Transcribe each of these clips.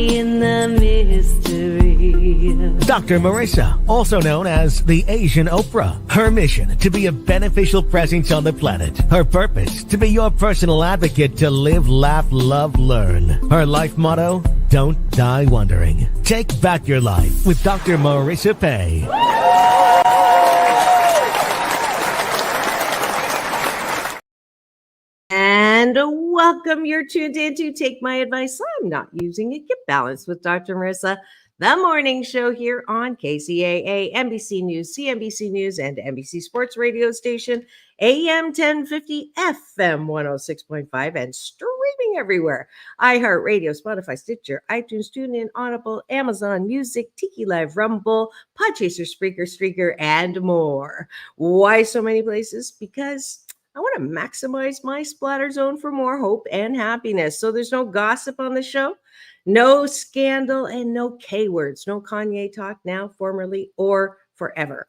joy in the mystery. Dr. Marissa, also known as the Asian Oprah. Her mission, to be a beneficial presence on the planet. Her purpose, to be your personal advocate to live, laugh, love, learn. Her life motto, don't die wondering. Take back your life with Dr. Marissa Pei. And welcome. You're tuned in to Take My Advice. I'm not using it. Get balanced with Dr. Marissa, the morning show here on KCAA, NBC News, CNBC News, and NBC Sports Radio Station, AM 1050, FM 106.5, and streaming everywhere. iHeartRadio, Spotify, Stitcher, iTunes, TuneIn, Audible, Amazon Music, Tiki Live, Rumble, Podchaser, Spreaker, Streaker, and more. Why so many places? Because I want to maximize my splatter zone for more hope and happiness. So there's no gossip on the show, no scandal, and no K words, no Kanye talk now, formerly, or forever.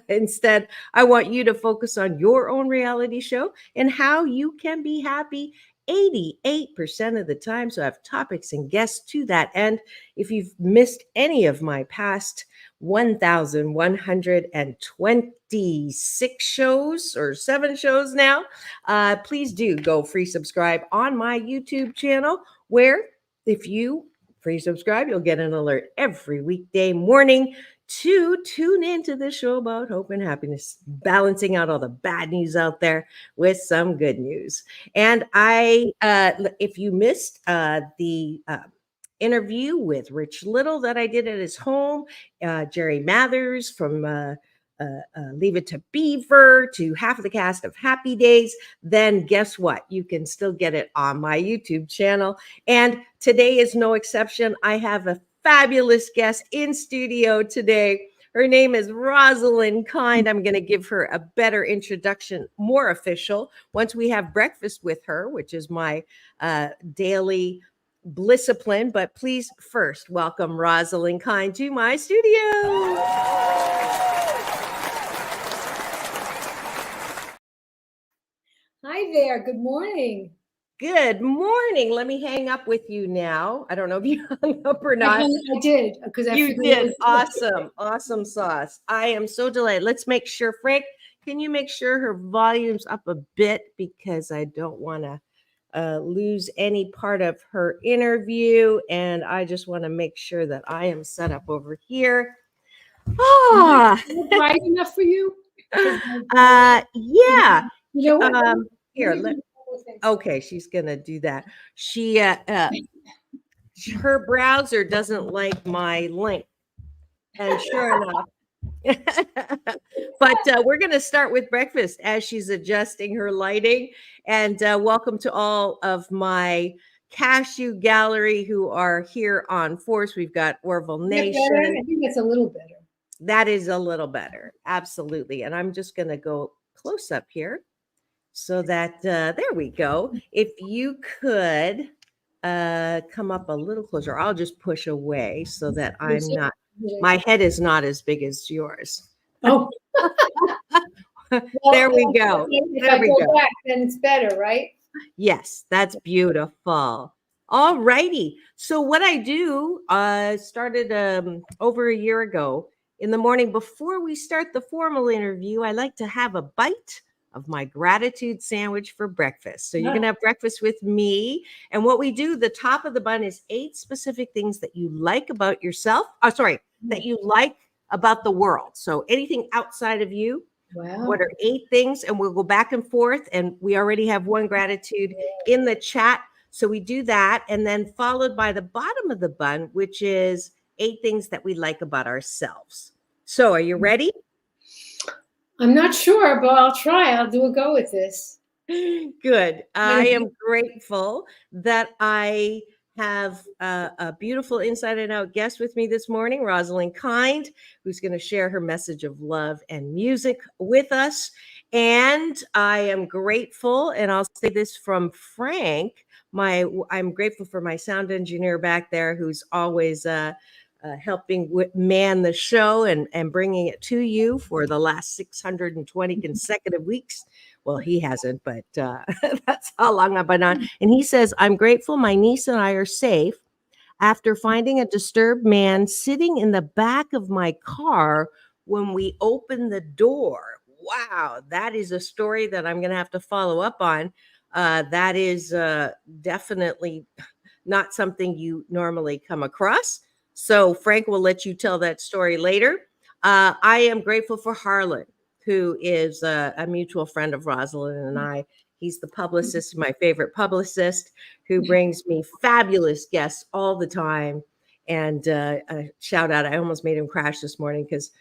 Instead, I want you to focus on your own reality show and how you can be happy 88% of the time. So I have topics and guests to that end. If you've missed any of my past 1,126 shows or 7 shows now, please do go free subscribe on my YouTube channel, where if you free subscribe, you'll get an alert every weekday morning to tune into the show about hope and happiness, balancing out all the bad news out there with some good news. And if you missed the interview with Rich Little that I did at his home, Jerry Mathers from Leave It to Beaver to half of the cast of Happy Days, then guess what? You can still get it on my YouTube channel. And today is no exception. I have a fabulous guest in studio today. Her name is Roslyn Kind. I'm going to give her a better introduction, more official, once we have breakfast with her, which is my daily blissipline. But please first welcome Roslyn Kind to my studio. Hi there. Good morning. Good morning. Let me hang up with you now. I don't know if you hung up or not. I did, because you did. Awesome. Awesome sauce. I am so delighted. Let's make sure, Frank, can you make sure her volume's up a bit, because I don't want to lose any part of her interview. And I just want to make sure that I am set up over here. Right enough for you? Yeah. You know what? Here, okay, she's gonna do that. She her browser doesn't like my link, and sure enough. But we're going to start with breakfast as she's adjusting her lighting. And welcome to all of my cashew gallery who are here on Force. We've got Orville Nation. I think that's a little better. That is a little better. Absolutely. And I'm just going to go close up here so that there we go. If you could come up a little closer, I'll just push away so that I'm not. My head is not as big as yours. Oh, there we go. If I go back, then it's better, right? Yes, that's beautiful. All righty. So what I do started over a year ago. In the morning before we start the formal interview, I like to have a bite of my gratitude sandwich for breakfast. So you're going to have breakfast with me. And what we do, the top of the bun is 8 specific things that you like about yourself. That you like about the world. So anything outside of you. Wow. What are 8 things? And we'll go back and forth. And we already have one gratitude in the chat. So we do that. And then followed by the bottom of the bun, which is 8 things that we like about ourselves. So are you ready? I'm not sure, but I'll try. I'll do a go with this. Good. I am grateful that I have a beautiful inside and out guest with me this morning, Roslyn Kind, who's going to share her message of love and music with us. And I am grateful, and I'll say this from Frank, I'm grateful for my sound engineer back there who's always helping man the show and bringing it to you for the last 620 consecutive weeks. Well, he hasn't, but that's how long I've been on. And he says, I'm grateful my niece and I are safe after finding a disturbed man sitting in the back of my car when we opened the door. Wow, that is a story that I'm going to have to follow up on. That is definitely not something you normally come across. So Frank will let you tell that story later. I am grateful for Harlan, who is a mutual friend of Rosalind and I. He's the publicist, my favorite publicist, who brings me fabulous guests all the time. And a shout out, I almost made him crash this morning because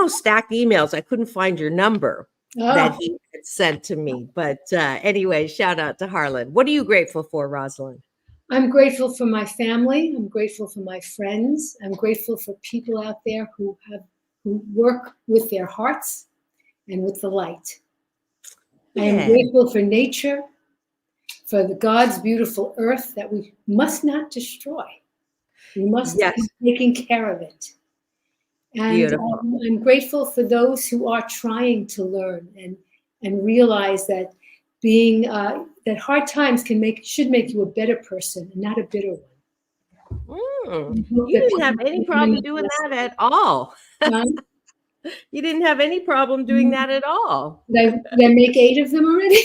stacked emails. I couldn't find your number that he had sent to me. But anyway, shout out to Harlan. What are you grateful for, Rosalind? I'm grateful for my family. I'm grateful for my friends. I'm grateful for people out there who work with their hearts and with the light. I am grateful for nature, for God's beautiful earth that we must not destroy. We must be taking care of it. And I'm grateful for those who are trying to learn and realize that being that hard times should make you a better person and not a bitter one. You didn't have any problem doing that at all. You didn't have any problem doing that at all. Did I make 8 of them already?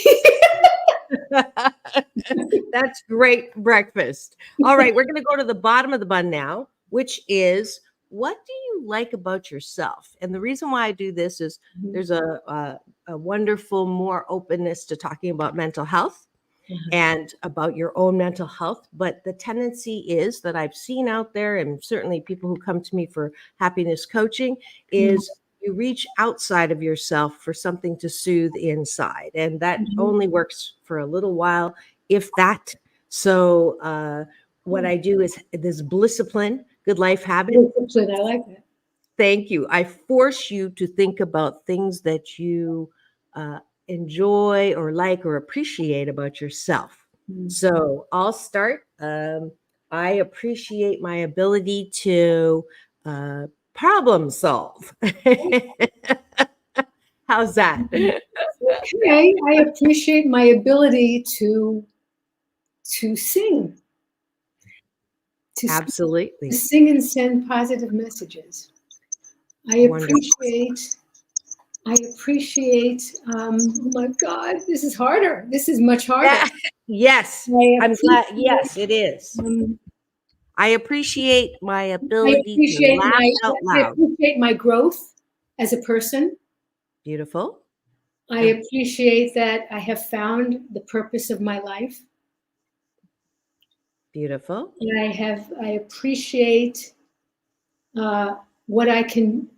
That's great breakfast. All right, we're going to go to the bottom of the bun now, which is, what do you like about yourself? And the reason why I do this is there's a wonderful more openness to talking about mental health and about your own mental health. But the tendency is that I've seen out there, and certainly people who come to me for happiness coaching, is you reach outside of yourself for something to soothe inside. And that only works for a little while, if that. So what I do is this Blisscipline, good life habit. Blisscipline, I like that. Thank you. I force you to think about things that you enjoy or like or appreciate about yourself. So I'll start. I appreciate my ability to problem solve. How's that? Okay, I appreciate my ability to sing. Absolutely. To sing and send positive messages. I appreciate, oh my God, this is harder. This is much harder. Yes. I'm glad. Yes, it is. I appreciate my ability to laugh out loud. I appreciate my growth as a person. Beautiful. I appreciate that I have found the purpose of my life. Beautiful. And I appreciate what I can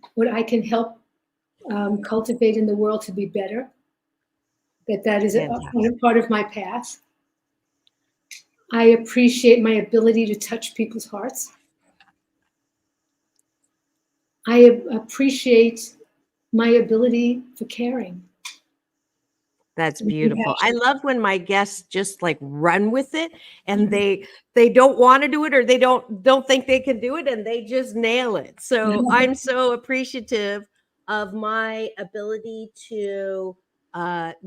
help cultivate in the world to be better. That is a part of my path. I appreciate my ability to touch people's hearts. I appreciate my ability for caring. That's beautiful. I love when my guests just like run with it and they don't want to do it or they don't think they can do it and they just nail it. So I'm so appreciative of my ability to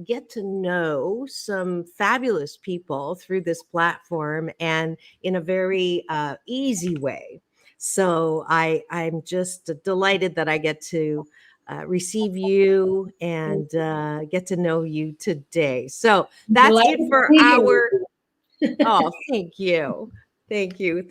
get to know some fabulous people through this platform and in a very easy way. So I'm just delighted that I get to receive you and get to know you today. So that's it for our. Oh, thank you. Thank you.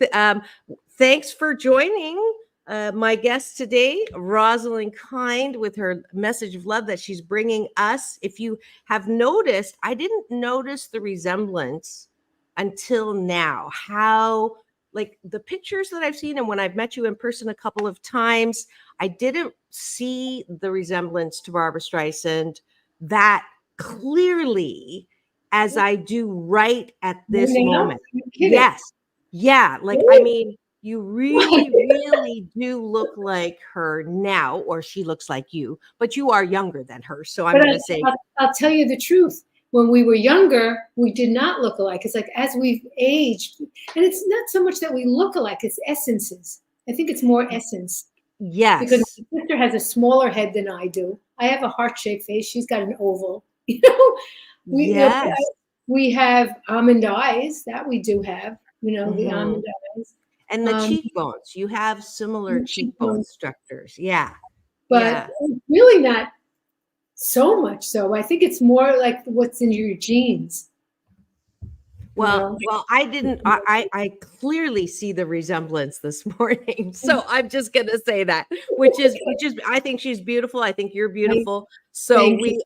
Thanks for joining my guest today, Roslyn Kind, with her message of love that she's bringing us. If you have noticed, I didn't notice the resemblance until now, how like the pictures that I've seen and when I've met you in person a couple of times, I didn't see the resemblance to Barbra Streisand that clearly as I do right at this moment. Yes. Yeah. Like, I mean, you really do look like her now, or she looks like you, but you are younger than her. So I'm going to say. I'll tell you the truth. When we were younger, we did not look alike. It's like as we've aged, and it's not so much that we look alike, it's essences. I think it's more essence. Yes. Because my sister has a smaller head than I do. I have a heart-shaped face. She's got an oval. We have almond eyes. That we do have, the almond eyes. And the Um, cheekbones, you have similar cheekbone structures. Yeah. but Yeah. really not so much so. I think it's more like what's in your genes. Well, I didn't. I clearly see the resemblance this morning, so I'm just gonna say that, which is. I think she's beautiful. I think you're beautiful. So Thank you.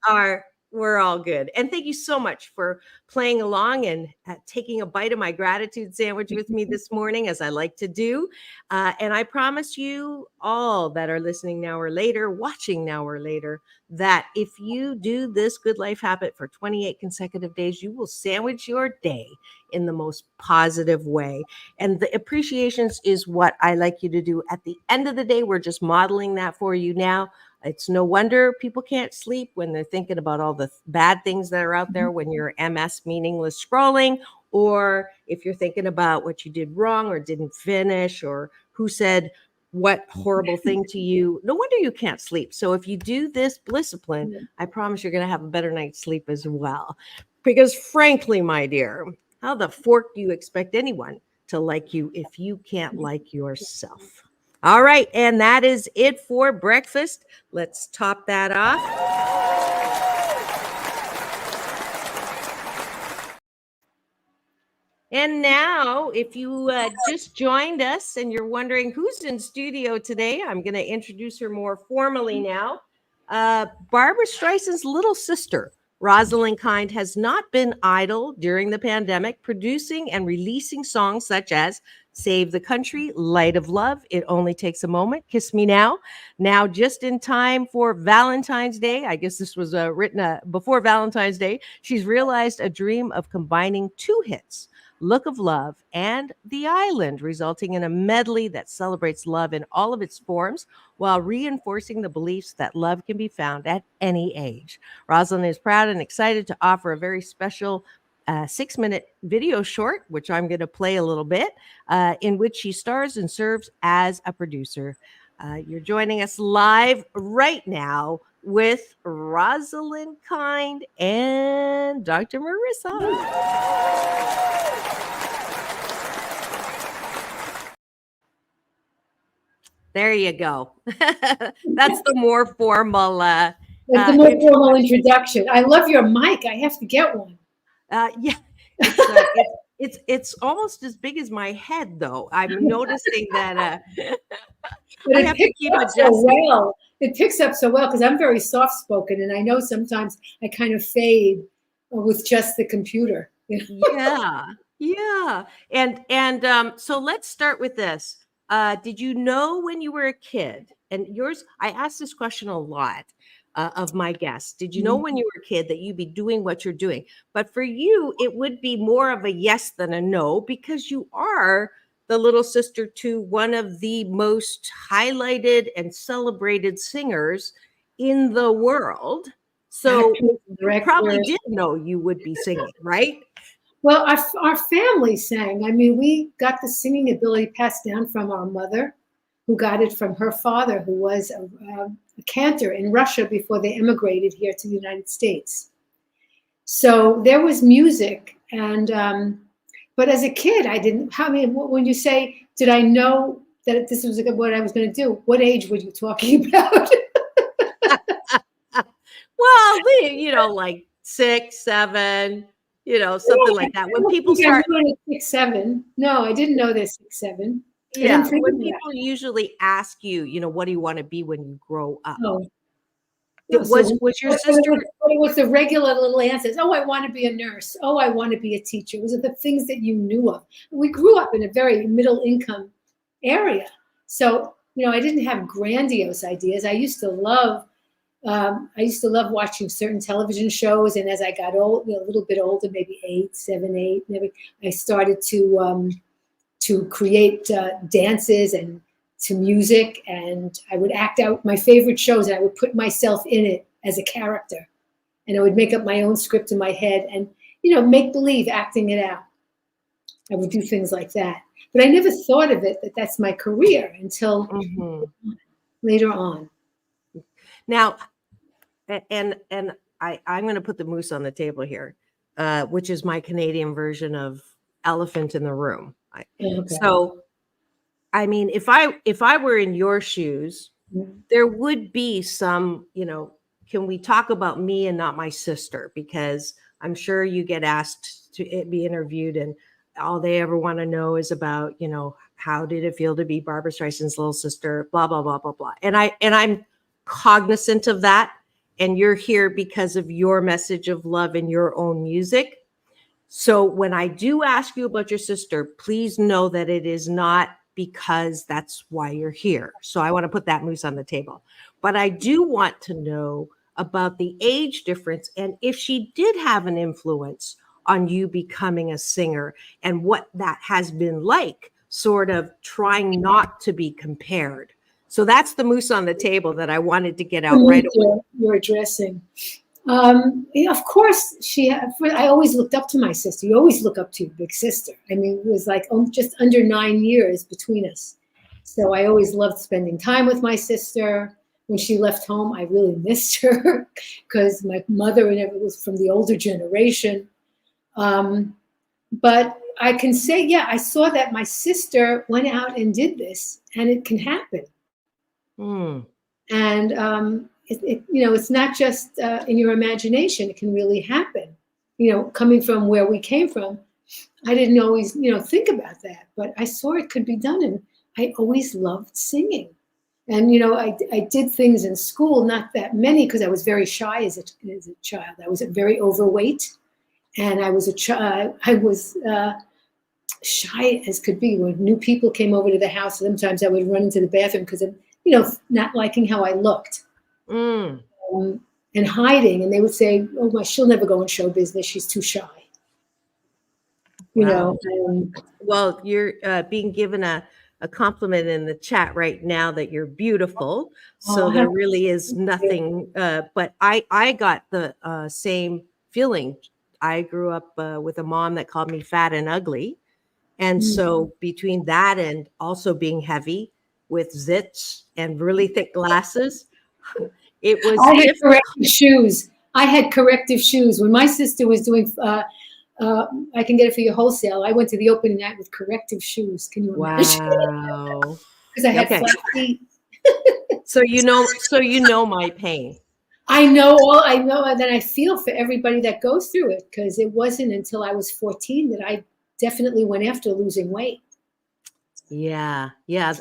we're all good. And thank you so much for playing along and taking a bite of my gratitude sandwich with me this morning, as I like to do. And I promise you all that are listening now or later, watching now or later, that if you do this good life habit for 28 consecutive days, you will sandwich your day in the most positive way. And the appreciations is what I like you to do at the end of the day. We're just modeling that for you now. It's no wonder people can't sleep when they're thinking about all the bad things that are out there when you're MS meaningless scrolling, or if you're thinking about what you did wrong or didn't finish, or who said what horrible thing to you. No wonder you can't sleep. So if you do this discipline, I promise you're going to have a better night's sleep as well. Because frankly, my dear, how the fork do you expect anyone to like you if you can't like yourself? All right. And that is it for breakfast. Let's top that off. And now, if you just joined us and you're wondering who's in studio today, I'm going to introduce her more formally now. Barbra Streisand's little sister, Roslyn Kind, has not been idle during the pandemic, producing and releasing songs such as Save the Country, Light of Love, It Only Takes a Moment, Kiss Me Now. Now, just in time for Valentine's Day, I guess this was written before Valentine's Day, she's realized a dream of combining two hits, Look of Love and The Island, resulting in a medley that celebrates love in all of its forms while reinforcing the beliefs that love can be found at any age. Roslyn is proud and excited to offer a very special 6-minute video short, which I'm going to play a little bit, in which she stars and serves as a producer. You're joining us live right now with Roslyn Kind and Dr. Marissa. There you go. That's the more formal. That's the more formal introduction. I love your mic. I have to get one. Yeah, it's almost as big as my head, though. I'm noticing that. But it picks up so well. It picks up so well because I'm very soft spoken, and I know sometimes I kind of fade with just the computer. Yeah. And so let's start with this. Did you know when you were a kid, and yours, I ask this question a lot of my guests. Did you know when you were a kid that you'd be doing what you're doing? But for you, it would be more of a yes than a no, because you are the little sister to one of the most highlighted and celebrated singers in the world. So you probably did know you would be singing, right? Well, our family sang. I mean, we got the singing ability passed down from our mother, who got it from her father, who was a cantor in Russia before they immigrated here to the United States. So there was music, and but as a kid, I didn't. I mean, when you say, "Did I know that this was what I was going to do?" What age were you talking about? Well, like 6, 7. Something like that. When people start 6, 7. No, I didn't know this 6, 7. Yeah. When people usually ask you, what do you want to be when you grow up? Oh. Was your sister? It was the regular little answers. Oh, I want to be a nurse. Oh, I want to be a teacher. Was it the things that you knew of? We grew up in a very middle income area. So, I didn't have grandiose ideas. I used to love watching certain television shows, and as I got old, a little bit older, maybe 7, 8, maybe I started to create dances and to music, and I would act out my favorite shows, and I would put myself in it as a character, and I would make up my own script in my head, and make believe acting it out. I would do things like that, but I never thought of it that's my career until later on. Now, and I'm going to put the moose on the table here, which is my Canadian version of elephant in the room. Okay. So I mean, if I were in your shoes, Mhm. there would be some, can we talk about me and not my sister? Because I'm sure you get asked to be interviewed, and all they ever want to know is about, how did it feel to be Barbra Streisand's little sister, blah, blah, blah, blah, blah. And I'm cognizant of that. And you're here because of your message of love and your own music. So when I do ask you about your sister, please know that it is not because that's why you're here. So I want to put that moose on the table. But I do want to know about the age difference and if she did have an influence on you becoming a singer and what that has been like, sort of trying not to be compared. So that's the moose on the table that I wanted to get out right away. You're addressing. Yeah, of course, I always looked up to my sister. You always look up to your big sister. I mean, it was like just under 9 years between us. So I always loved spending time with my sister. When she left home, I really missed her because my mother and everyone was from the older generation. But I can say, yeah, I saw that my sister went out and did this, and it can happen. And it's not just in your imagination. It can really happen. Coming from where we came from, I didn't always, think about that, but I saw it could be done, and I always loved singing. And I did things in school, not that many, because I was very shy as a child. I was very overweight, and I was shy as could be. When new people came over to the house, sometimes I would run into the bathroom because of not liking how I looked. And hiding, and they would say, "Oh, she'll never go in show business. She's too shy." Wow. Well, you're being given a compliment in the chat right now that you're beautiful. So there really is nothing. But I got the same feeling. I grew up with a mom that called me fat and ugly, and so between that and also being heavy with zits and really thick glasses. It was. I had corrective shoes. When my sister was doing, I can get it for your wholesale. I went to the opening night with corrective shoes. Can you imagine? Wow. Because I had flat feet. So you know my pain. I know, and then I feel for everybody that goes through it, because it wasn't until I was 14 that I definitely went after losing weight. Yeah.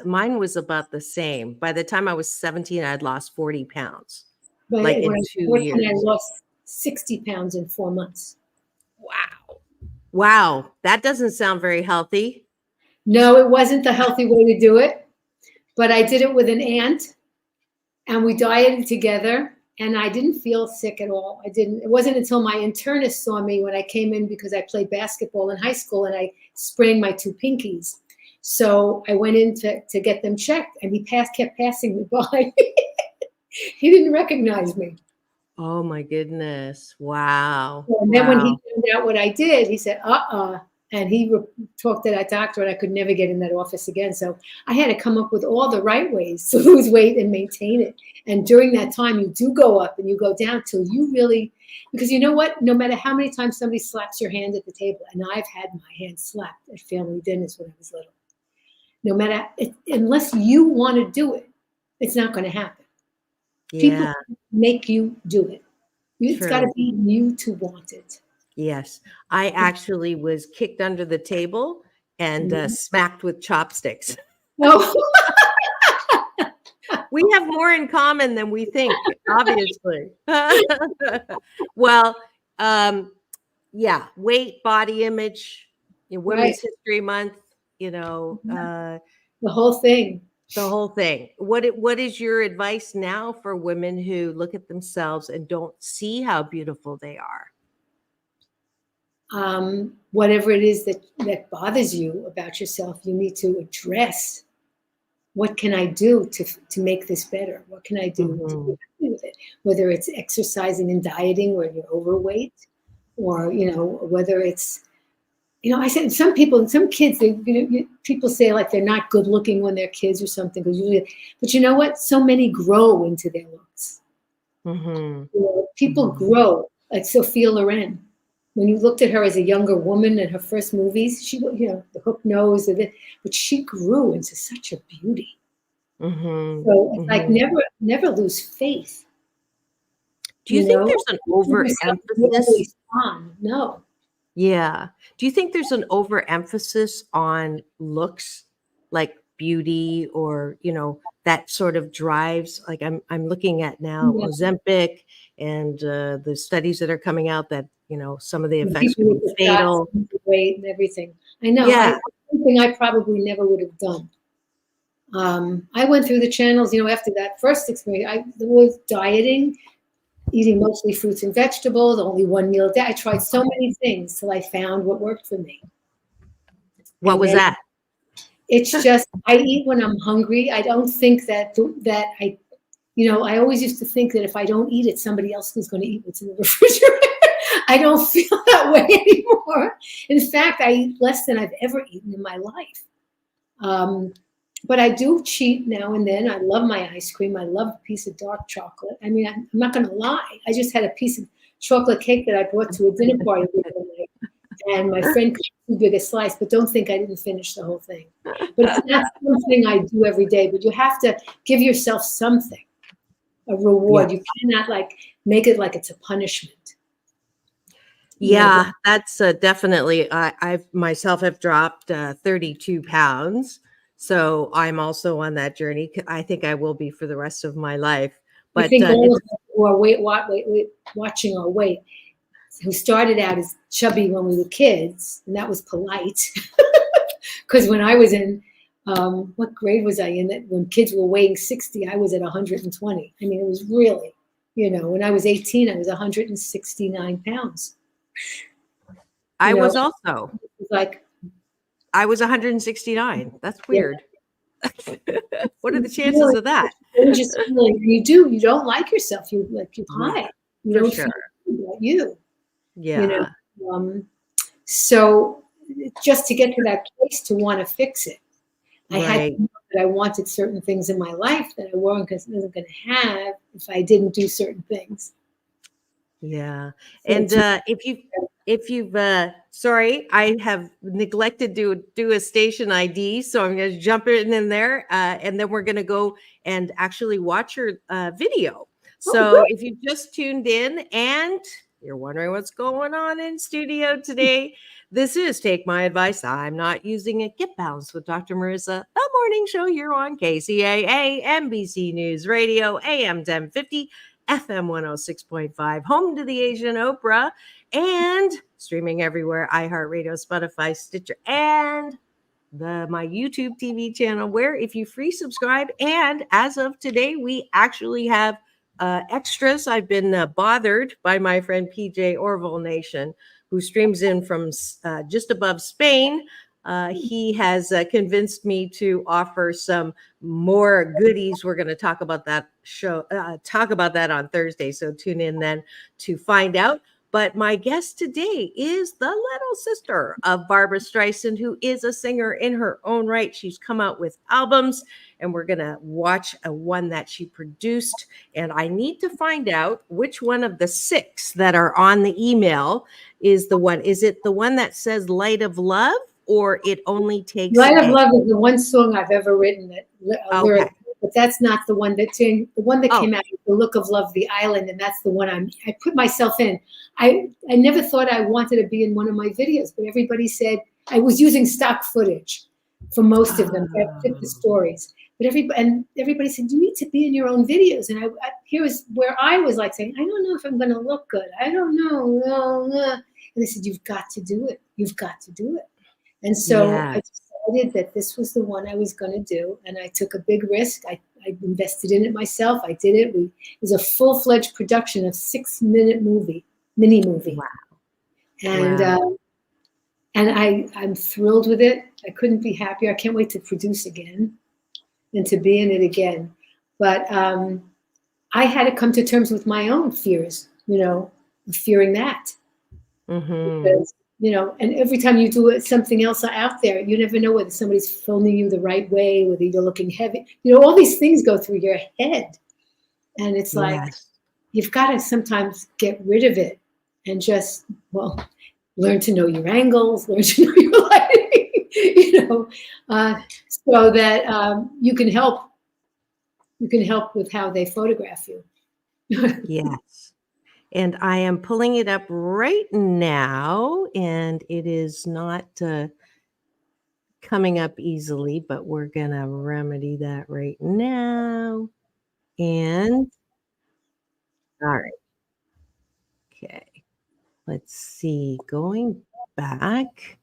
Mine was about the same. By the time I was 17, I'd lost 40 pounds. But like in when 2 years. I lost 60 pounds in 4 months. Wow. That doesn't sound very healthy. No, it wasn't the healthy way to do it. But I did it with an aunt, and we dieted together, and I didn't feel sick at all. It wasn't until my internist saw me when I came in, because I played basketball in high school and I sprained my 2 pinkies. So I went in to get them checked, and he kept passing me by. He didn't recognize me. Oh my goodness. Wow. And then when he found out what I did, he said, and he talked to that doctor, and I could never get in that office again. So I had to come up with all the right ways to lose weight and maintain it. And during that time, you do go up and you go down till you really, because you know what? No matter how many times somebody slaps your hand at the table, and I've had my hand slapped at family dinners when I was little, no matter, unless you want to do it, it's not going to happen. Yeah. People make you do it. It's got to be you to want it. Yes. I actually was kicked under the table and smacked with chopsticks. No. We have more in common than we think, obviously. Well, weight, body image, Women's History Month, the whole thing. The whole thing. What is your advice now for women who look at themselves and don't see how beautiful they are? Whatever it is that bothers you about yourself, you need to address. What can I do to make this better? What can I do to be happy with it? Whether it's exercising and dieting where you're overweight, or whether it's I said some kids, people say like they're not good looking when they're kids or something. But you know what? So many grow into their looks. People grow, like Sophia Loren. when you looked at her as a younger woman in her first movies, she, the hook nose, but she grew into such a beauty. So it's like never lose faith. Do you think there's an overemphasis? No. Yeah. Do you think there's an overemphasis on looks, like beauty, or that sort of drives? Like I'm looking at now Ozempic and the studies that are coming out that some of the effects could be fatal. Weight and everything. I know. Yeah. Something I probably never would have done. I went through the channels, after that first experience. I was dieting, eating mostly fruits and vegetables, only one meal a day. I tried so many things till I found what worked for me. What was that? It's just, I eat when I'm hungry. I don't think that I always used to think that if I don't eat it, somebody else is going to eat what's in the refrigerator. I don't feel that way anymore. In fact, I eat less than I've ever eaten in my life. But I do cheat now and then. I love my ice cream. I love a piece of dark chocolate. I mean, I'm not going to lie. I just had a piece of chocolate cake that I brought to a dinner party the other night, and my friend cut too big a slice, but don't think I didn't finish the whole thing. But it's not something I do every day, but you have to give yourself something, a reward. Yeah. You cannot make it like it's a punishment. Yeah, that's definitely, I've myself have dropped 32 pounds. So I'm also on that journey. I think I will be for the rest of my life. But I think all of us who are watching our weight, who started out as chubby when we were kids, and that was polite. Because when I was in, what grade was I in? That when kids were weighing 60, I was at 120. I mean, it was really, when I was 18, I was 169 pounds. I was also. It was like, I was 169. That's weird. Yeah. What are the chances of that? You don't like yourself. You hide. You don't sure. feel about you. Yeah. So just to get to that place to want to fix it, I had to know that I wanted certain things in my life that I wasn't going to have if I didn't do certain things. Yeah. And if you've sorry, I have neglected to do a station ID, so I'm going to jump in there, and then we're going to go and actually watch your video. So if you just tuned in and you're wondering what's going on in studio today, this is Take My Advice. I'm not using it. Get Balanced with Dr. Marissa, the morning show here on KCAA, NBC News Radio, AM 1050. FM 106.5, home to the Asian Oprah, and streaming everywhere, iHeartRadio, Spotify, Stitcher, and my YouTube TV channel, where if you free subscribe, and as of today, we actually have extras. I've been bothered by my friend PJ Orville Nation, who streams in from just above Spain. He has convinced me to offer some more goodies. We're going to talk about that on Thursday. So tune in then to find out. But my guest today is the little sister of Barbra Streisand, who is a singer in her own right. She's come out with albums, and we're going to watch one that she produced. And I need to find out which one of the 6 that are on the email is the one. Is it the one that says Light of Love? Or It Only Takes Light of Love is the one song I've ever written okay. But that's not the one that came out, The Look of Love, The Island, and that's the one I put myself in. I never thought I wanted to be in one of my videos, but everybody said I was using stock footage for most of them that fit the stories. But everybody said, you need to be in your own videos. And here was where I was like saying, I don't know if I'm going to look good. I don't know. And they said, you've got to do it. You've got to do it. And so I decided that this was the one I was going to do. And I took a big risk. I invested in it myself. I did it. It was a full-fledged production of 6-minute mini movie. Wow. And I'm thrilled with it. I couldn't be happier. I can't wait to produce again and to be in it again. But I had to come to terms with my own fears, fearing that. Mm-hmm. Because, and every time you do something else out there, you never know whether somebody's filming you the right way, whether you're looking heavy. All these things go through your head. And it's like, you've got to sometimes get rid of it and just, learn to know your angles, learn to know your lighting, so that you can help with how they photograph you. Yes. And I am pulling it up right now, and it is not coming up easily, but we're going to remedy that right now. And all right. Okay. Let's see. Going back.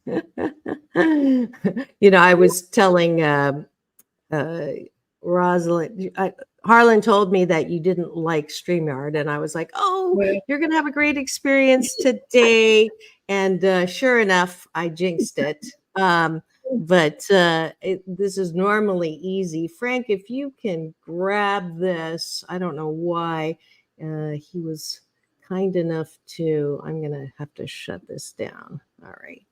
I was telling Rosalind, Harlan told me that you didn't like StreamYard, and I was like, "Oh, Right. you're gonna have a great experience today." And sure enough, I jinxed it. But this is normally easy. Frank, if you can grab this, I don't know why he was kind enough to. I'm gonna have to shut this down. All right,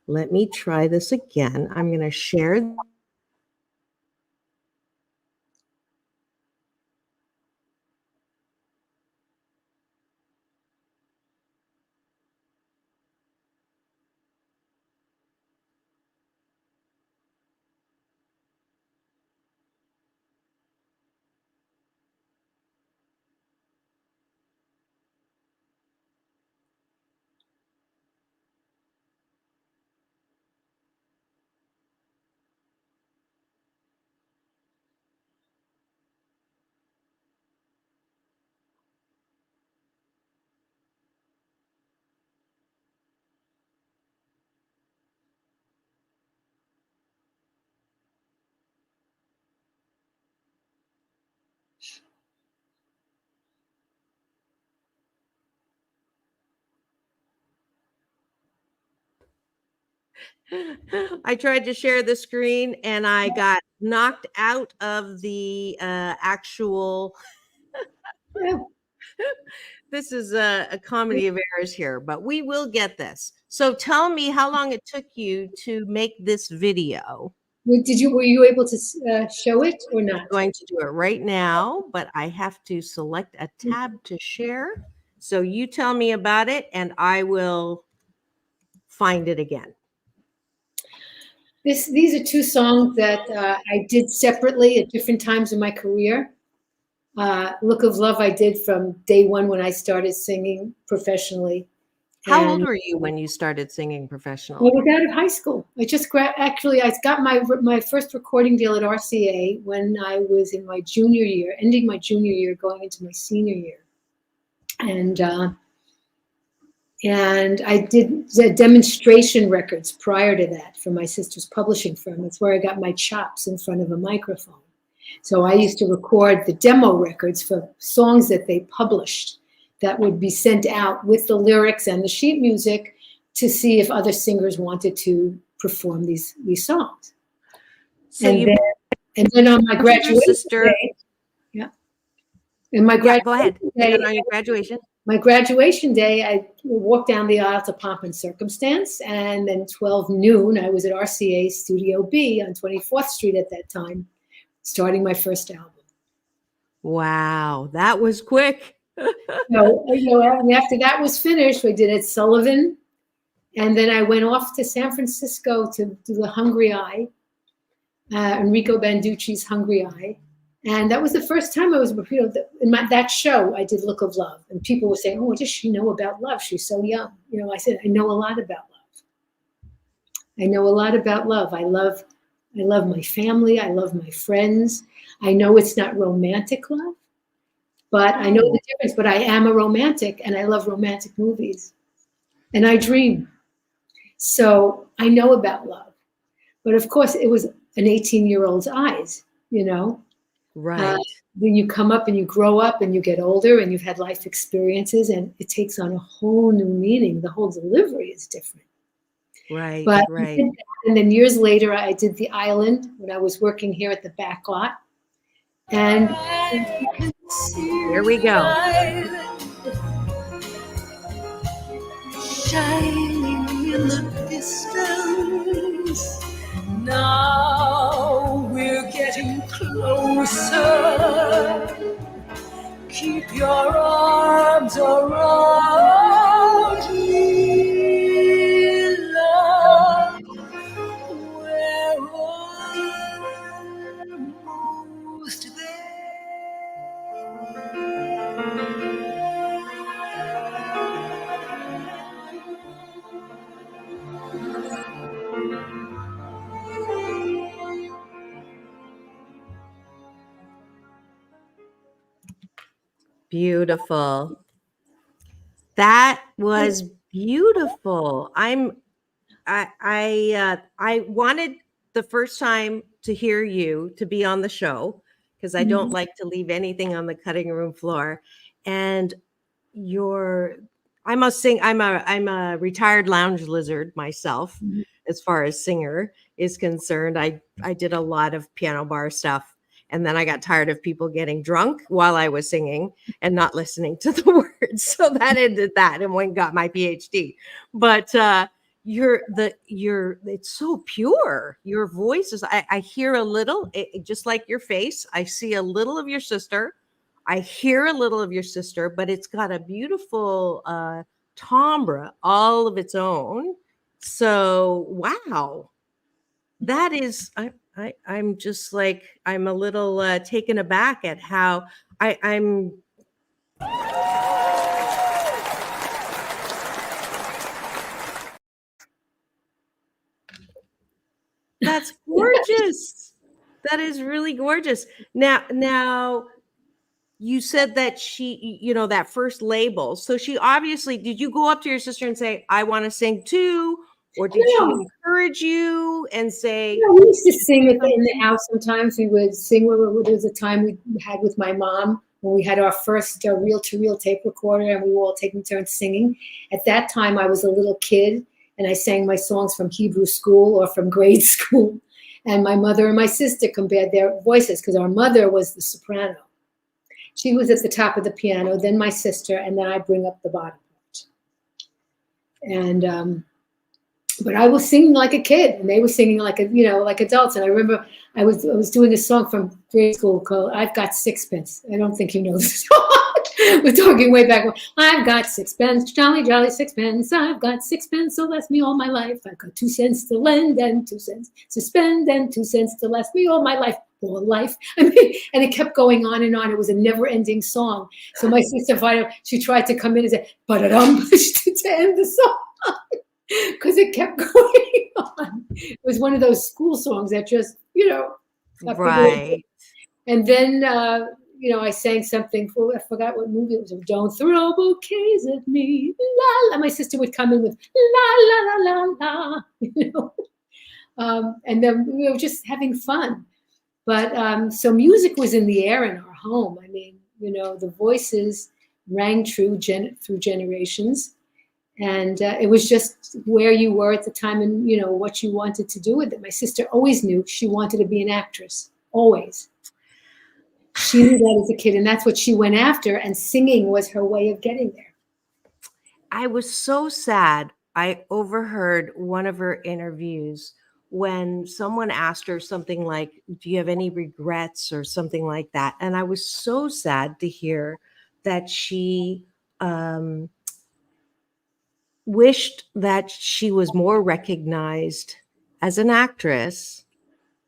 let me try this again. I'm gonna share. I tried to share the screen and I got knocked out of the actual. This is a comedy of errors here, but we will get this. So tell me how long it took you to make this video. Were you able to show it or not? I'm going to do it right now, but I have to select a tab to share. So you tell me about it and I will find it again. These are two songs that I did separately at different times in my career. Look of Love I did from day one when I started singing professionally. How old were you when you started singing professionally? I was out of high school. I got my first recording deal at RCA when I was in my junior year, ending my junior year, going into my senior year. And I did the demonstration records prior to that for my sister's publishing firm. That's where I got my chops in front of a microphone. So I used to record the demo records for songs that they published that would be sent out with the lyrics and the sheet music to see if other singers wanted to perform these songs. So and then on my graduation day, go ahead. And on your graduation. My graduation day, I walked down the aisle to Pomp and Circumstance, and then 12 noon, I was at RCA Studio B on 24th Street at that time, starting my first album. Wow, that was quick. And after that was finished, we did it Sullivan, and then I went off to San Francisco to do the Hungry Eye, Enrico Banducci's Hungry Eye. And that was the first time I was, in that show, I did Look of Love. And people were saying, oh, what does she know about love? She's so young. I said, I know a lot about love. I know a lot about love. I love my family. I love my friends. I know it's not romantic love, but I know the difference. But I am a romantic, and I love romantic movies. And I dream. So I know about love. But of course, it was an 18-year-old's eyes, Right. Then you come up and you grow up and you get older and you've had life experiences and it takes on a whole new meaning. The whole delivery is different. Right. But right. And then years later, I did The Island when I was working here at the back lot. And here we go. Shining in the distance. Now we're getting closer. Keep your arms around me. Beautiful. That was beautiful. I wanted the first time to hear you to be on the show because I don't like to leave anything on the cutting room floor. And I must sing. I'm a retired lounge lizard myself, as far as singer is concerned. I did a lot of piano bar stuff. And then I got tired of people getting drunk while I was singing and not listening to the words. So that ended that and went and got my PhD. But it's so pure. Your voice is, I hear a little, just like your face. I see a little of your sister. I hear a little of your sister, but it's got a beautiful timbre all of its own. So, wow. That is, I'm just like, I'm a little taken aback at how I'm. That's gorgeous. That is really gorgeous. Now, you said that she, that first label. So she obviously, did you go up to your sister and say, I want to sing too? Or did she encourage you and say? Yeah, we used to sing in the house sometimes. We would sing. There was a time we had with my mom when we had our first reel-to-reel tape recorder, and we were all taking turns singing. At that time, I was a little kid, and I sang my songs from Hebrew school or from grade school. And my mother and my sister compared their voices because our mother was the soprano. She was at the top of the piano, then my sister, and then I bring up the bottom part. And but I was singing like a kid, and they were singing like like adults. And I remember I was doing a song from grade school called "I've Got Sixpence." I don't think you know the song. We're talking way back when. I've got sixpence, jolly, jolly sixpence. I've got sixpence, so last me all my life. I've got 2 cents to lend and 2 cents to spend and 2 cents to last me all my life. All life. I mean, and it kept going on and on. It was a never-ending song. So my sister, she tried to come in and say, "But-a-dum," to end the song. Because it kept going on. It was one of those school songs that just, Right. And then, I sang something for, I forgot what movie it was. Don't throw bouquets at me. La, la. My sister would come in with la, la, la, la, la. And then we were just having fun. But so music was in the air in our home. I mean, the voices rang true through generations. And it was just where you were at the time and, what you wanted to do with it. My sister always knew she wanted to be an actress, always. She knew that as a kid, and that's what she went after, and singing was her way of getting there. I was so sad. I overheard one of her interviews when someone asked her something like, do you have any regrets or something like that? And I was so sad to hear that she wished that she was more recognized as an actress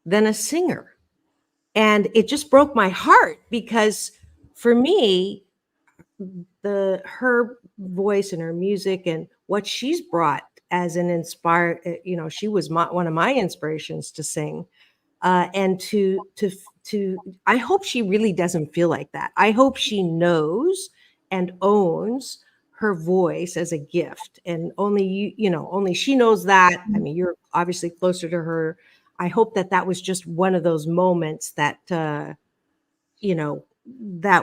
than a singer. And it just broke my heart because for me, her voice and her music and what she's brought as an inspired, she was one of my inspirations to sing. And to I hope she really doesn't feel like that. I hope she knows and owns her voice as a gift, and only only she knows that. I mean, you're obviously closer to her. I hope that was just one of those moments that that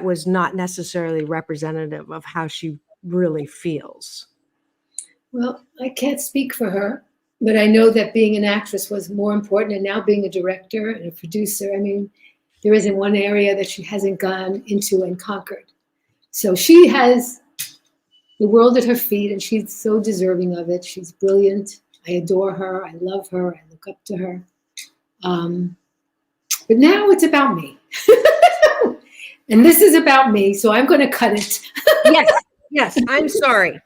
was not necessarily representative of how she really feels. Well, I can't speak for her, but I know that being an actress was more important, and now being a director and a producer, I mean, there isn't one area that she hasn't gone into and conquered. So she has the world at her feet, and she's so deserving of it. She's brilliant. I adore her. I love her. I look up to her. But now it's about me. And this is about me, so I'm going to cut it. Yes. I'm sorry.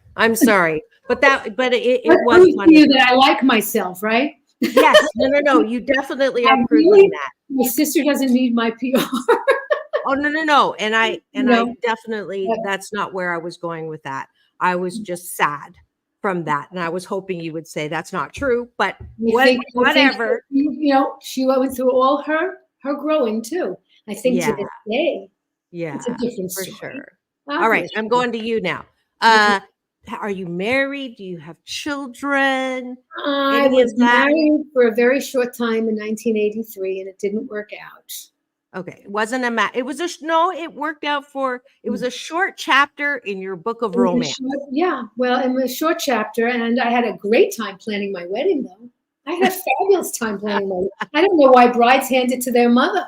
But it was funny. funny. You that I like myself, right? Yes. No. You definitely are proving that. My sister doesn't need my PR. Oh, no. And I definitely, that's not where I was going with that. I was just sad from that. And I was hoping you would say that's not true, but whatever. She went through all her growing too. I think to this day, yeah, it's a different for story. sure. All right, I'm going to you now. Are you married? Do you have children? I Any of was that? married for a very short time in 1983, and it didn't work out. Okay, it wasn't a it was a no, it worked out for it was a short chapter in your book of It was a romance. yeah, well, it was a short chapter, and I had a great time planning my wedding, though. I had a fabulous time planning my wedding. I don't know why brides hand it to their mother.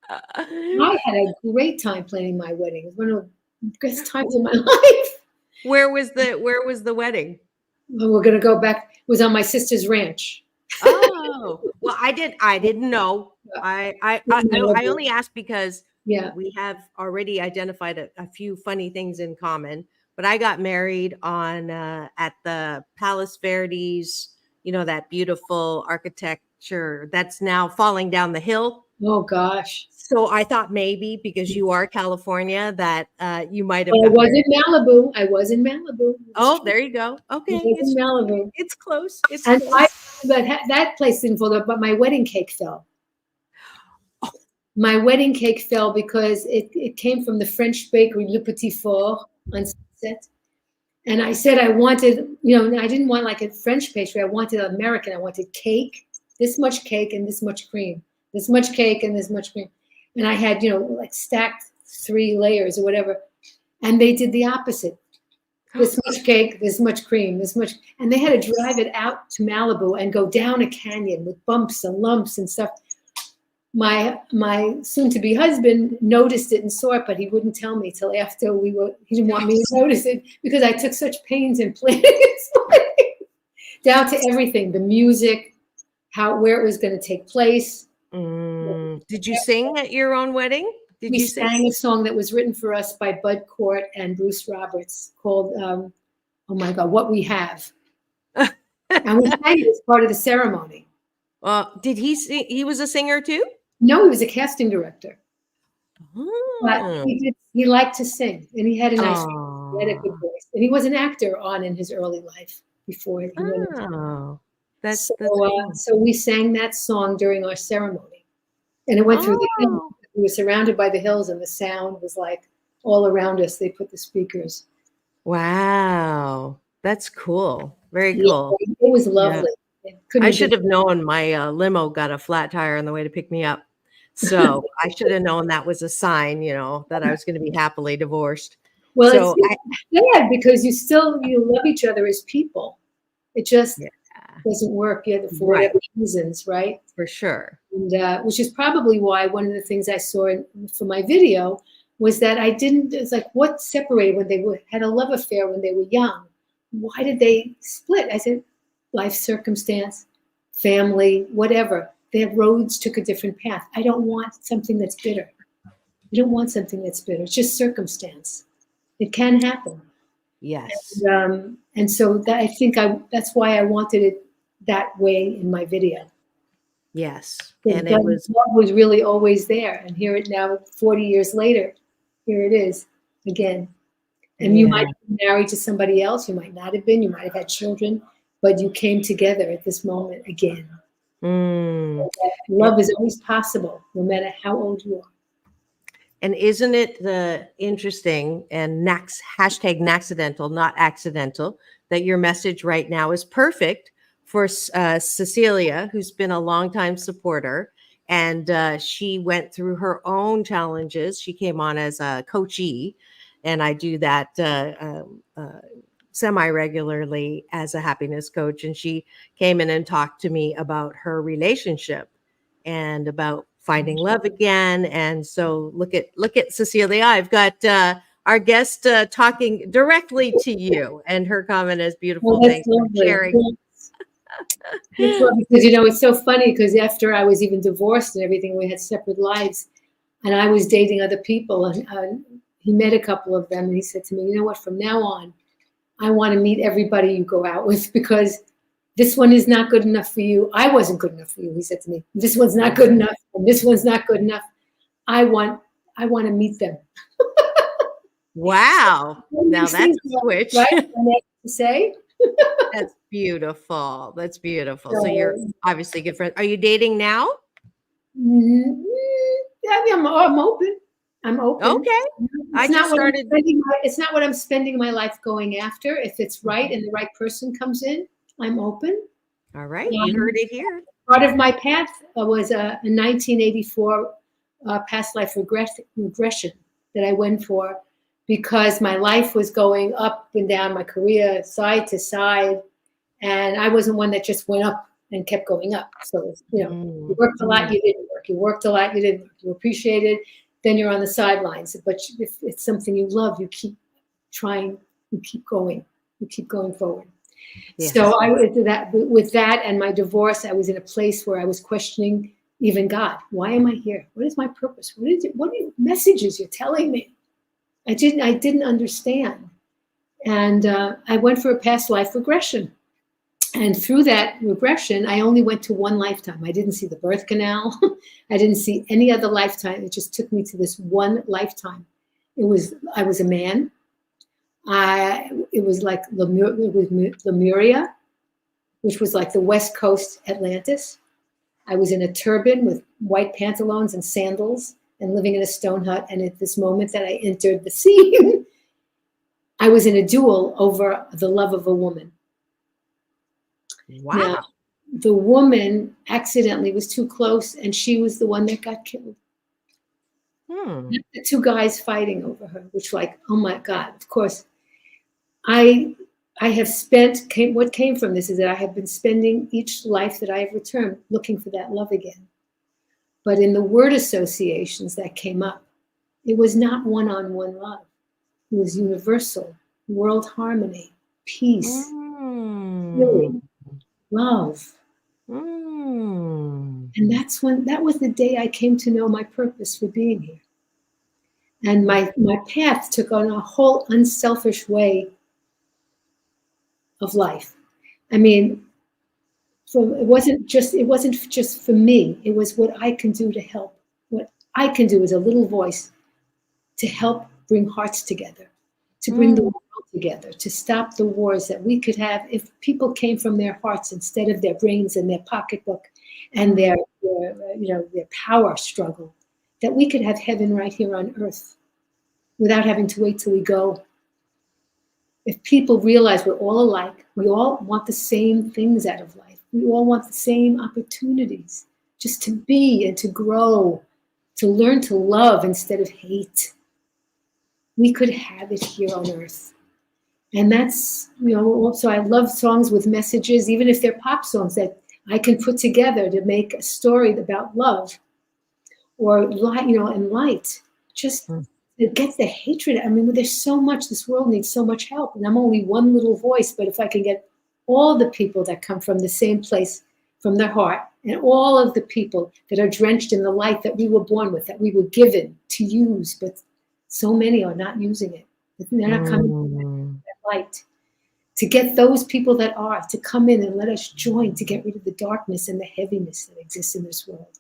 I had a great time planning my wedding. It was one of the best times of my life. Where was the wedding? Well, we're gonna go back. It was on my sister's ranch. Oh, well, I didn't know. I only asked because Yeah. we have already identified a few funny things in common. But I got married on at the Palace Verdes, you know, that beautiful architecture that's now falling down the hill. Oh gosh. So I thought maybe because you are California that you might have. Well, I got was married. in Malibu. I was in Malibu. Oh, there you go. Okay, I was in Malibu. it's close. It's And close. that place didn't fall up, but my wedding cake fell. My wedding cake fell because it came from the French bakery Le Petit Four on Sunset. And I said I wanted, I didn't want like a French pastry. I wanted American. I wanted cake, this much cake and this much cream, this much cake and this much cream. And I had, like stacked 3 layers or whatever. And they did the opposite. This much cake, this much cream, this much. And they had to drive it out to Malibu and go down a canyon with bumps and lumps and stuff. My soon-to-be husband noticed it and saw it, but he wouldn't tell me till after he didn't want me to notice it because I took such pains in planning it. Down to everything, the music, where it was going to take place. Did you sing at your own wedding? We sang a song that was written for us by Bud Cort and Bruce Roberts called, oh my God, What We Have. And we sang it as part of the ceremony. Did he sing? He was a singer too? No, he was a casting director. Oh. But he liked to sing, and he had a nice voice. He had a good voice. And he was an actor in his early life before he went into that's so we sang that song during our ceremony. And it went through the hills. We were surrounded by the hills, and the sound was like all around us. They put the speakers. Wow. That's cool. Very cool. Yeah, it was lovely. Yeah. I should have known my limo got a flat tire on the way to pick me up. So I should have known that was a sign, that I was going to be happily divorced. Well, so it's sad because you love each other as people. It just doesn't work for whatever reasons, right? For sure. And which is probably why one of the things I saw for my video was that it's like, what separated when they had a love affair when they were young? Why did they split? I said, life circumstance, family, whatever. Their roads took a different path. I don't want something that's bitter. I don't want something that's bitter. It's just circumstance. It can happen. Yes. And so I think that's why I wanted it that way in my video. Yes. And it was really always there. And here it now, 40 years later, here it is again. And you might be married to somebody else. You might not have been. You might have had children. But you came together at this moment again. So love is always possible, no matter how old you are. And isn't it interesting and hashtag Naxcidental, not accidental, that your message right now is perfect for Cecilia, who's been a longtime supporter. And she went through her own challenges. She came on as a coachee, and I do that semi-regularly as a happiness coach. And she came in and talked to me about her relationship and about finding love again. And so look at Cecilia. I've got our guest talking directly to you, and her comment is beautiful. Well, thanks for sharing. Because it's so funny because after I was even divorced and everything, we had separate lives, and I was dating other people, and he met a couple of them, and he said to me, you know what, from now on, I want to meet everybody you go out with because this one is not good enough for you. I wasn't good enough for you, he said to me. This one's not good enough, and this one's not good enough. I want to meet them. Wow. Now that's a switch. Right? To say. That's beautiful. That's beautiful. So you're obviously good friends. Are you dating now? Yeah, I'm open. I'm open. Okay. I just started. It's not what I'm spending my life going after. If it's right and the right person comes in, I'm open. All right. You heard it here. Part of my path was a 1984 past life regression that I went for because my life was going up and down, my career side to side, and I wasn't one that just went up and kept going up. So, you worked a lot, you didn't work. You worked a lot, you didn't work. You appreciated, then you're on the sidelines. But if it's something you love, you keep trying, you keep going forward. Yes. So with that and my divorce, I was in a place where I was questioning even God. Why am I here? What is my purpose? What are messages you're telling me? I didn't understand. And I went for a past life regression. And through that regression, I only went to one lifetime. I didn't see the birth canal. I didn't see any other lifetime. It just took me to this one lifetime. I was a man. It was like Lemuria, which was like the West Coast Atlantis. I was in a turban with white pantaloons and sandals and living in a stone hut. And at this moment that I entered the scene, I was in a duel over the love of a woman. Wow. Now, the woman accidentally was too close and she was the one that got killed. The two guys fighting over her, which oh my God, of course. I have what came from this is that I have been spending each life that I have returned looking for that love again. But in the word associations that came up, it was not one-on-one love. It was universal, world harmony, peace, healing, love. And that was the day I came to know my purpose for being here. And my path took on a whole unselfish way of life. I mean, it wasn't just for me. It was what I can do to help. What I can do as a little voice to help bring hearts together, to bring the world together, to stop the wars that we could have if people came from their hearts instead of their brains and their pocketbook and their power struggle. That we could have heaven right here on earth without having to wait till we go. If people realize we're all alike, we all want the same things out of life. We all want the same opportunities just to be and to grow, to learn to love instead of hate. We could have it here on earth. And that's, also I love songs with messages, even if they're pop songs that I can put together to make a story about love or light, and light. Just it gets the hatred. I mean, there's so much, this world needs so much help. And I'm only one little voice, but if I can get all the people that come from the same place, from their heart, and all of the people that are drenched in the light that we were born with, that we were given to use, but so many are not using it. They're not coming from that light. To get those people that are, to come in and let us join to get rid of the darkness and the heaviness that exists in this world.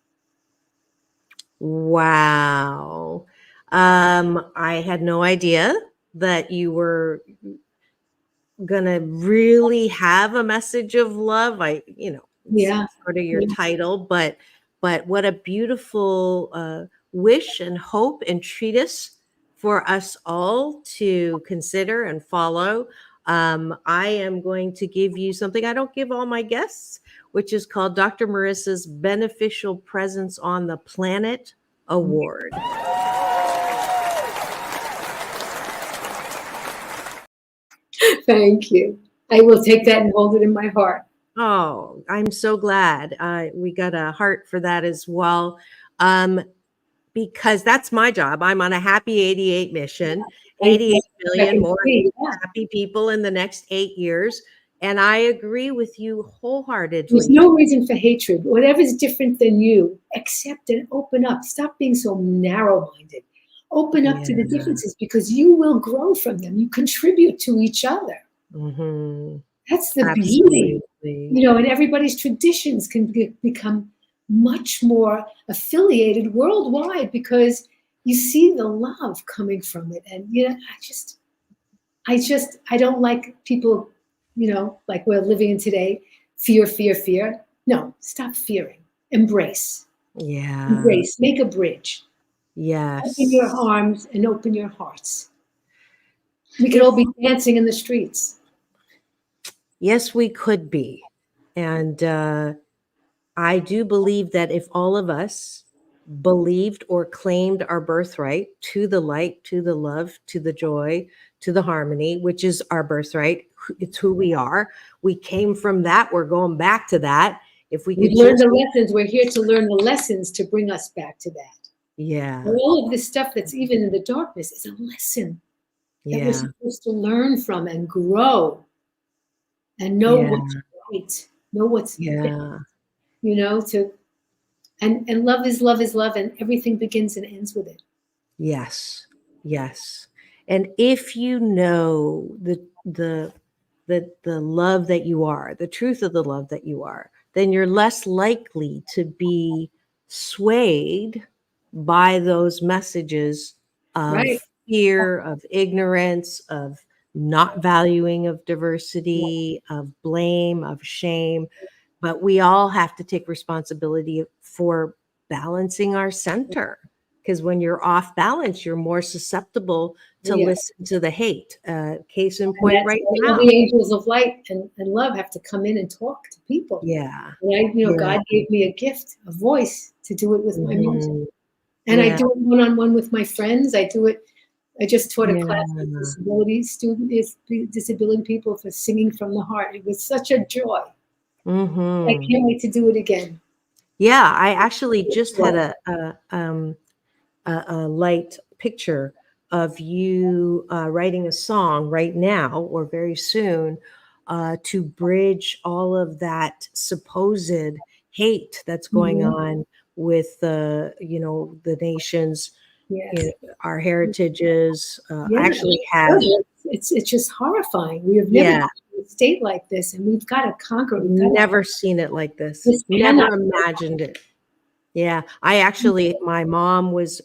Wow. I had no idea that you were gonna really have a message of love. Sort of your title, but what a beautiful wish and hope and treatise for us all to consider and follow. I am going to give you something I don't give all my guests, which is called Dr. Marissa's Beneficial Presence on the Planet Award. Thank you. I will take that and hold it in my heart. Oh, I'm so glad we got a heart for that as well. Because that's my job. I'm on a happy 88 mission, 88 million more happy people in the next 8 years. And I agree with you wholeheartedly. There's no reason for hatred. Whatever's different than you, accept and open up. Stop being so narrow-minded. Open up to the differences because you will grow from them. You contribute to each other. Mm-hmm. That's the beauty. And everybody's traditions can become much more affiliated worldwide because you see the love coming from it. And, I don't like people, like we're living in today, fear. No, stop fearing. Embrace. Yeah. Embrace. Make a bridge. Yes. Open your arms and open your hearts. We could all be dancing in the streets. Yes, we could be. And I do believe that if all of us believed or claimed our birthright to the light, to the love, to the joy, to the harmony, which is our birthright, it's who we are. We came from that. We're going back to that. If we could We've learned just, the lessons. We're here to learn the lessons to bring us back to that. yeah, All of this stuff that's even in the darkness is a lesson that we're yeah, supposed to learn from and grow and know yeah, what's right, know what's yeah. to and love is love is love, and everything begins and ends with it. Yes, yes. And if you know the love that you are, the truth of the love that you are, then you're less likely to be swayed by those messages of Right. fear, of ignorance, of not valuing of diversity, of blame, of shame. But we all have to take responsibility for balancing our center, because when you're off balance, you're more susceptible to Yeah. listen to the hate. Case in And point that's right why now. the angels of light and love have to come in and talk to people. Yeah. And Yeah. God gave me a gift, a voice to do it with my music. Mhm. And I Yeah. do it one-on-one with my friends. I just taught a class with Yeah. disability people for singing from the heart. It was such a joy. I Mhm. can't wait to do it again. Yeah, I actually just had a light picture of you writing a song right now or very soon to bridge all of that supposed hate that's going Mhm. on with the nations, Yes. our heritages. I Yeah. actually have, It's just horrifying. We have never yeah, been in a state like this, and we've got to conquer. We've got to. never seen it like this. This Never cannot. imagined it. Yeah, my mom was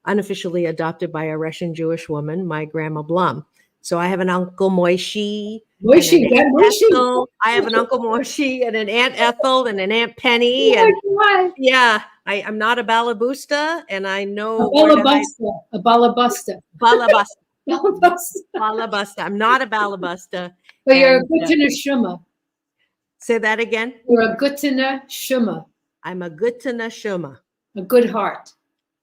unofficially adopted by a Russian Jewish woman, my grandma Blum. So I have an uncle Moishi and an Moishi, aunt that Moishi. Ethel. I have an uncle Moishi and an aunt Ethel and an aunt Penny. Oh And my God. yeah, I'm not a balabusta, and I A know where to hide. balabusta. A balabusta. Balabusta, Balabusta. balabusta. I'm not a balabusta. But you're a And Gutana Shuma. say that again. You're a Gutana Shuma. I'm a Gutana Shuma. A good heart.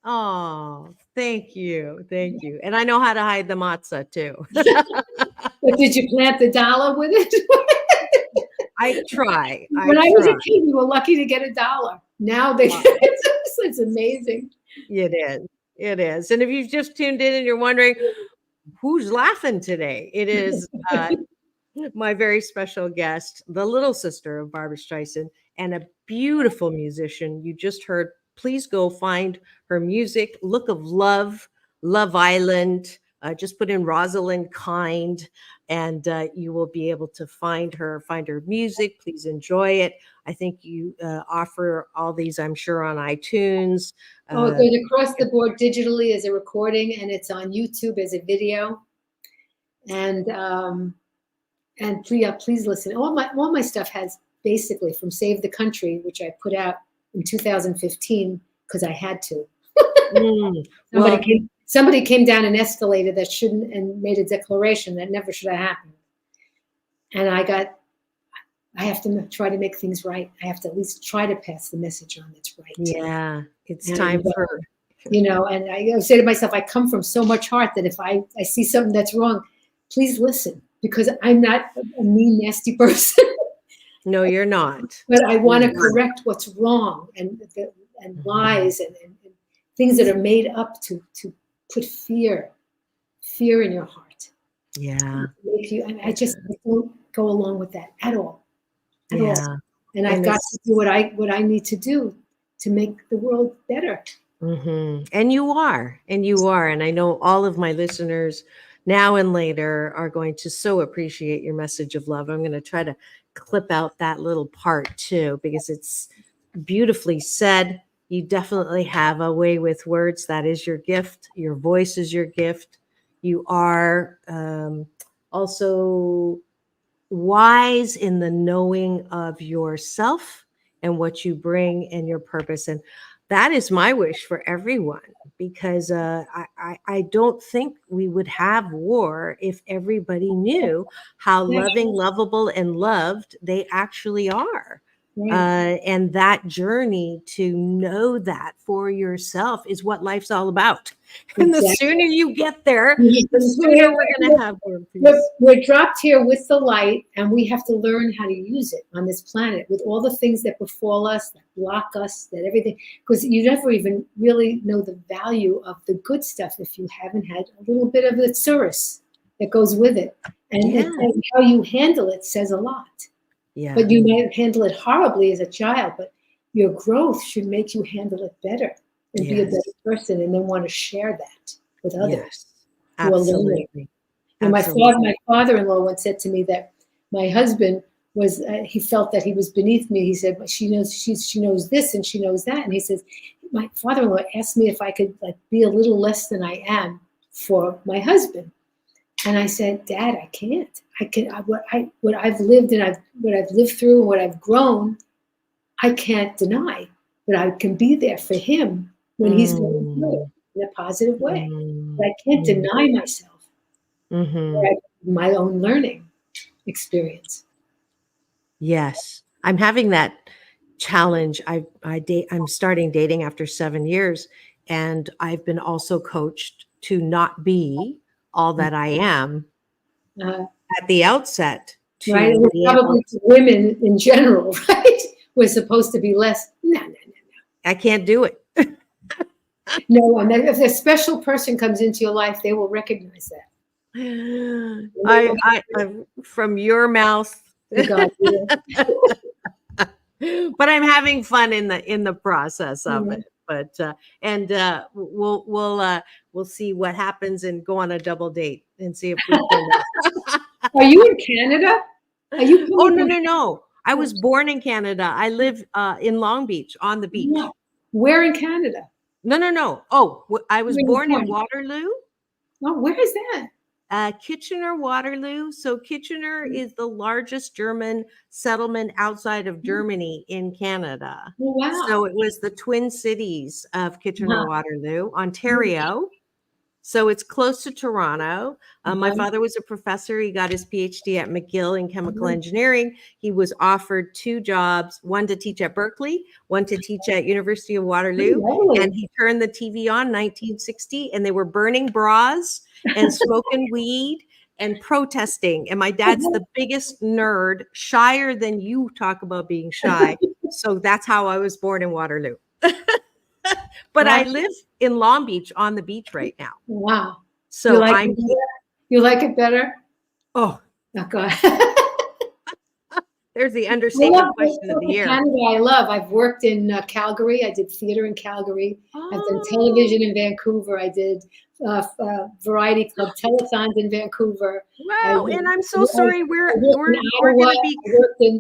Oh, thank you. Thank you. And I know how to hide the matzah too. But did you plant the dollar with it? I try. When I was a kid, we were lucky to get $1. Now it's amazing. It is. It is. And if you've just tuned in and you're wondering who's laughing today, it is my very special guest, the little sister of Barbra Streisand, and a beautiful musician. You just heard. Please go find her music. Look of Love, Love Island. Just put in Roslyn Kind, and you will be able to find her music. Please enjoy it. I think you offer all these, I'm sure, on iTunes. It goes across the board digitally as a recording, and it's on YouTube as a video. And please listen. All my stuff has basically from Save the Country, which I put out in 2015 because I had to. Somebody came down an escalator that shouldn't and made a declaration that never should have happened. And I have to try to make things right. I have to at least try to pass the message on that's right. Yeah, it's time for. And I say to myself, I come from so much heart that if I see something that's wrong, please listen, because I'm not a mean, nasty person. No, you're not. But I want to correct what's wrong and lies and things that are made up to put fear in your heart. Yeah. I don't go along with that at all. At all. And I've got to do what I need to do to make the world better. Mm-hmm. And you are. And I know all of my listeners now and later are going to so appreciate your message of love. I'm going to try to clip out that little part too, because it's beautifully said. You definitely have a way with words. That is your gift. Your voice is your gift. You are also wise in the knowing of yourself and what you bring and your purpose. And That is my wish for everyone, because I don't think we would have war if everybody knew how loving, lovable, and loved they actually are. Right. And that journey to know that for yourself is what life's all about. And the Exactly. sooner you get there, the sooner we're going to have more peace. We're dropped here with the light, and we have to learn how to use it on this planet with all the things that befall us, that block us, that everything. Because you never even really know the value of the good stuff if you haven't had a little bit of the tsuris that goes with it. And, and how you handle it says a lot. Yeah. But you might handle it horribly as a child, but your growth should make you handle it better and be a better person, and then want to share that with others. Yes, who are learning. absolutely. And my Absolutely. father-in-law once said to me that my husband was, he felt that he was beneath me. He said, but she knows this and she knows that. And he says, my father-in-law asked me if I could like be a little less than I am for my husband. And I said, Dad, I can't. What I've lived and what I've lived through and what I've grown, I can't deny. But I can be there for him when he's going through it in a positive way. But I can't deny myself my own learning experience. Yes, I'm having that challenge. I'm starting dating after 7 years, and I've been also coached to not be all that I am at the outset. Right, and probably women in general, right? We're supposed to be less. No. I can't do it. No, and if a special person comes into your life, they will recognize that. I from your mouth. God, But I'm having fun in the process of it. But we'll see what happens and go on a double date and see if we can. Are you in Canada? Are you? Oh no! I was born in Canada. I live in Long Beach on the beach. No. Where in Canada? No. Oh, I was born in Waterloo. Oh, where is that? Kitchener, Waterloo. So Kitchener is the largest German settlement outside of Germany in Canada. Oh, wow. So it was the twin cities of Kitchener, Waterloo, Ontario. So it's close to Toronto. My father was a professor. He got his PhD at McGill in chemical engineering. He was offered 2 jobs, one to teach at Berkeley, one to teach at University of Waterloo. And he turned the TV on 1960, and they were burning bras and smoking weed and protesting. And my dad's the biggest nerd, shyer than you talk about being shy. So that's how I was born in Waterloo. But I live in Long Beach on the beach right now. Wow. So you like it better? Oh God. There's the understatement question of the year. Canada, I love. I've worked in Calgary. I did theater in Calgary. I've done television in Vancouver. I did variety club telethons in Vancouver. Wow! And I'm so sorry. We're going to be.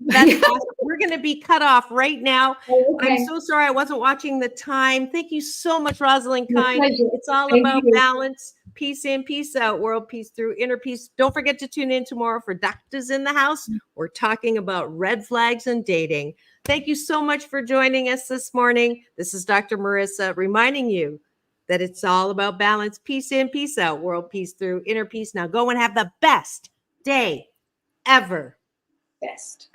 That's awesome. We're going to be cut off right now. Okay. I'm so sorry I wasn't watching the time. Thank you so much, Roslyn Kind. It's all about balance, peace in, peace out, world peace through inner peace. Don't forget to tune in tomorrow for Doctors in the House. We're talking about red flags and dating. Thank you so much for joining us this morning. This is Dr. Marissa reminding you that it's all about balance, peace in, peace out, world peace through inner peace. Now go and have the best day ever. Best.